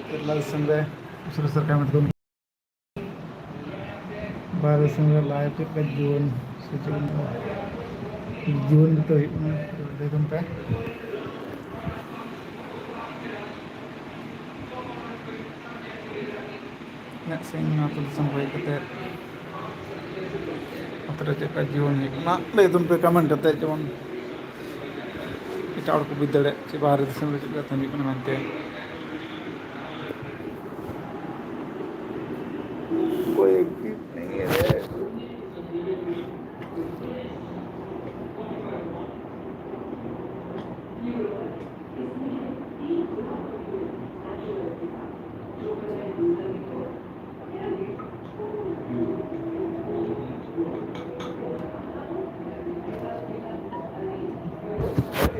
केरला संगे सुरसर का मतलब बारह संगे लाइव के जीवन सुजन जीवन तो देखुन पे ना सिंह ना तो संगे कते अतर चेका जीवन ना लेदुन पे कमेंट कते जेमन इटाड़ को बिदड़े चे बाहर दिसम रे चेका तमी को मानते कोई एक नहीं है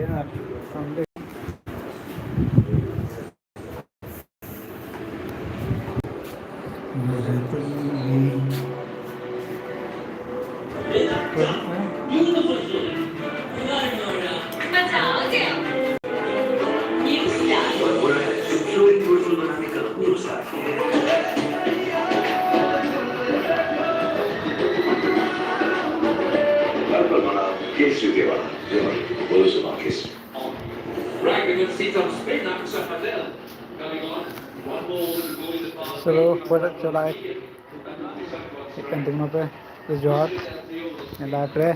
यार संडे चलो pada colai ikan tengno pe resort ngelatre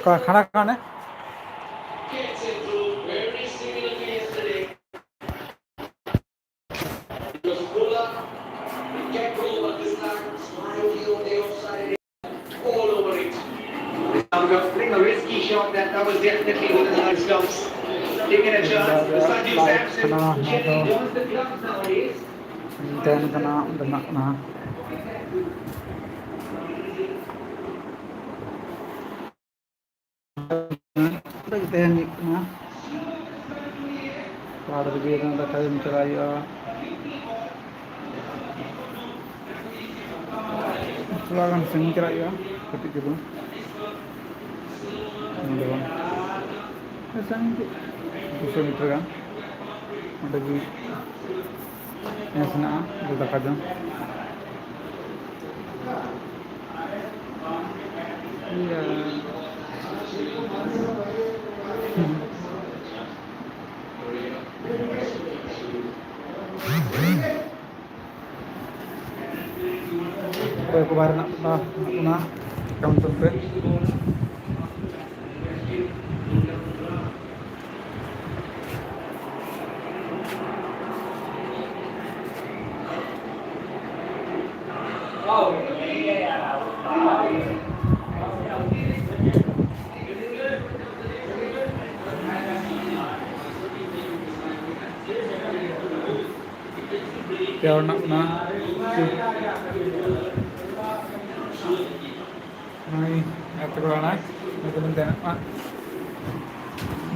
का खाना खाने a risky shot that was definitely within our stumps. Taking a chance. Sanju Samson generally wants the clubs nowadays. dan kena denak na kita kita ni na pada dia kan dah kaya menceraya Sulakan sing ceraya ketik gitu Nandang Sang 200 meter kan ada di yang sana di dekat jam iya Kau kemarin nak kamu sampai Kau nak Hai, apa kau nak? Aku minta nak.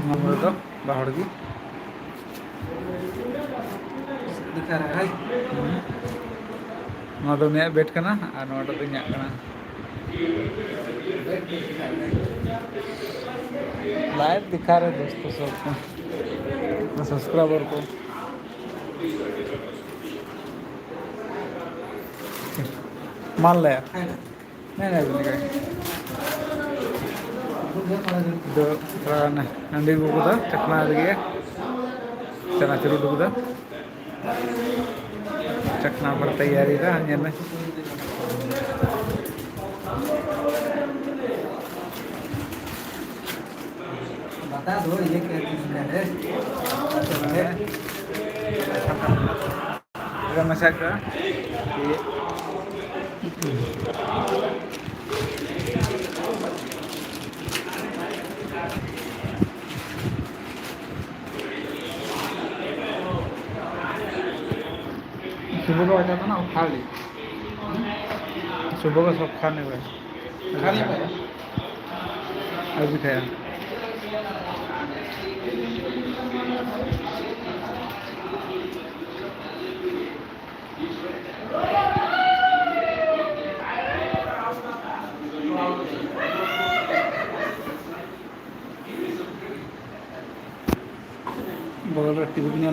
Nomor tu, bahar lagi. Dikar hai. Nomor tu ni bet kana, nomor tu ni kana. Live दिखा रहे दोस्तों सबको, subscriber को. मान लिया नहीं नहीं ಇದು ನಂದಿ ಹೋಗುದ ಚಕ್ನ ಅಲ್ಲಿಗೆ ಚೆನ್ನಾಗಿ ಚಲೋ ಹೋಗುದ ಚಕ್ನ ಬರ ತಯಾರಿ ಇದೆ ಹಂಗೇನೆ बता दो ये क्या है मसाक सुबह को आ जाता ना खा ली सुबह का सब खाने हुए अभी खाया बगल टीवी भी नहीं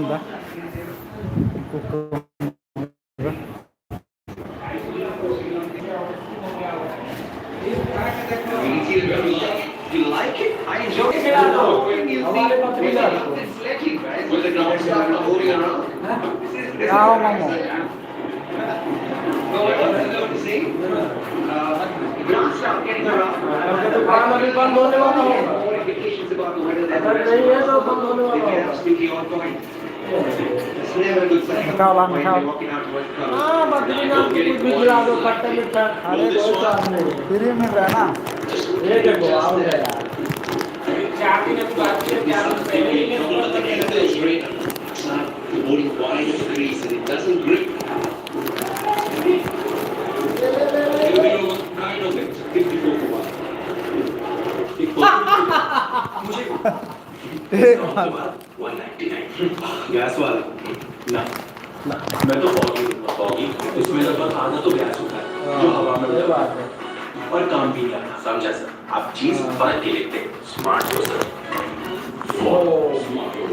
You like it? I enjoy it. When you see it's slightly right with the ground start moving around. This is no, I don't know to see. Ground start getting around. More indications about the weather than the rest of us. They get absolutely on point. It's never a good sign when you're walking out towards the crowd. Getting free मिल रहा है ना It's not boarding wide of the crease and it doesn't grip. Kind of it. 54 for 199. Gas वाला ना ना मैं तो foggy उसमें लगभग आधा तो गैस होता है जो हवा में उड़ता है और काम भी नहीं आता समझा सर आप चीज फर्क के लेते स्मार्ट हो सर स्मार्ट हो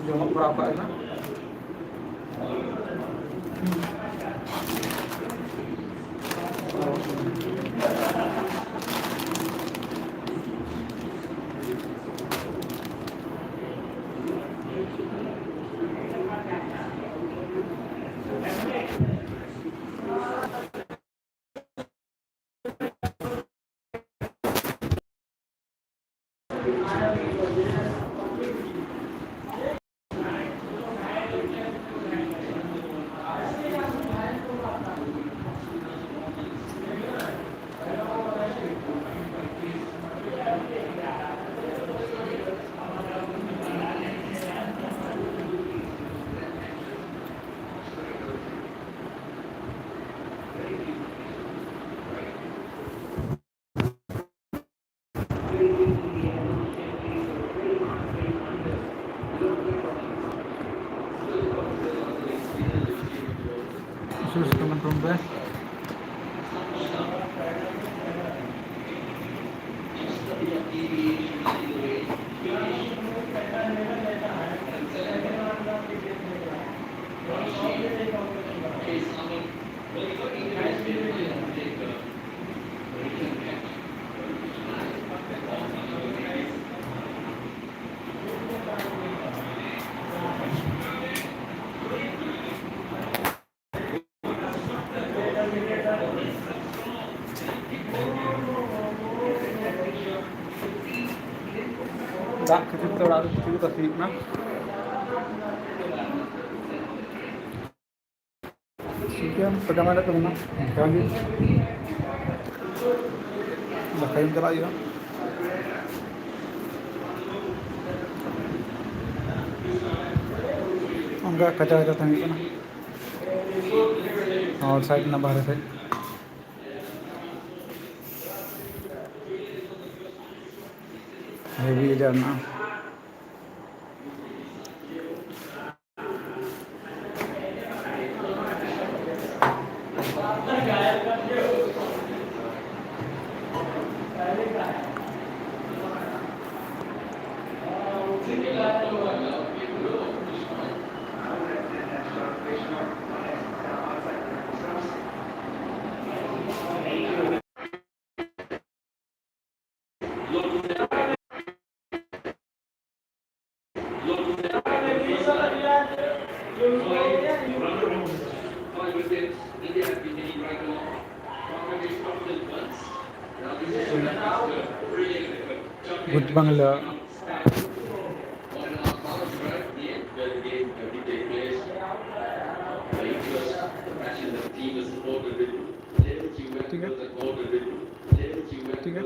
जमा berapa ya sus teman-teman Dak kita orang itu pasti nak. Sekian perjalanan teman-teman. Kami bakain jalan ya. Enggak kaca-kaca tadi kan. और साइड ना बाहर से हेवी जाना Good Bangla. ठीक है ठीक है